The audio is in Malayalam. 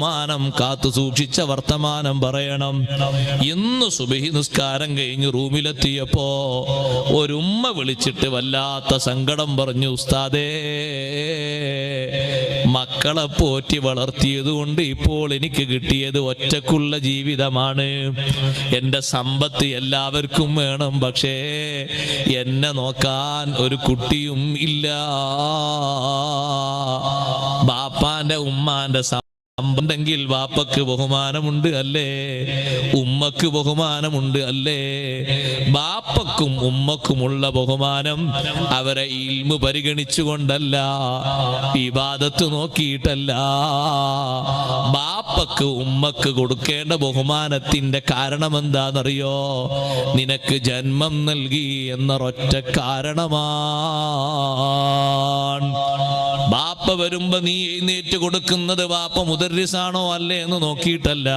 ബഹുമാനം കാത്തു സൂക്ഷിച്ച വർത്തമാനം പറയണം. ഇന്ന് സുബഹി നിസ്കാരം കഴിഞ്ഞ് റൂമിലെത്തിയപ്പോ ഒരുമ്മ വിളിച്ചിട്ട് വല്ലാത്ത സങ്കടം പറഞ്ഞു, ഉസ്താദേ, മക്കളെ പോറ്റി വളർത്തിയത് കൊണ്ട് ഇപ്പോൾ എനിക്ക് കിട്ടിയത് ഒറ്റക്കുള്ള ജീവിതമാണ്. എൻ്റെ സമ്പത്ത് എല്ലാവർക്കും വേണം, പക്ഷേ എന്നെ നോക്കാൻ ഒരു കുട്ടിയും ഇല്ല. ബാപ്പാന്റെ ഉമ്മാന്റെ ഉണ്ടെങ്കിൽ വാപ്പക്ക് ബഹുമാനമുണ്ട് അല്ലേ, ഉമ്മക്ക് ബഹുമാനമുണ്ട് അല്ലേ? ബാപ്പക്കും ഉമ്മക്കുമുള്ള ബഹുമാനം അവരെ ഇൽമു പരിഗണിച്ചുകൊണ്ടല്ല, ഇബാദത്ത് നോക്കിയിട്ടല്ല. ബാപ്പക്ക് ഉമ്മക്ക് കൊടുക്കേണ്ട ബഹുമാനത്തിന്റെ കാരണം എന്താണെന്നറിയോ? നിനക്ക് ജന്മം നൽകി എന്നൊരൊറ്റ കാരണമാണ്. ബാപ്പ വരുമ്പോ നീ എഴുന്നേറ്റ് കൊടുക്കുന്നത് ബാപ്പ മുദർരിസാണോ അല്ലേ എന്ന് നോക്കിയിട്ടല്ല.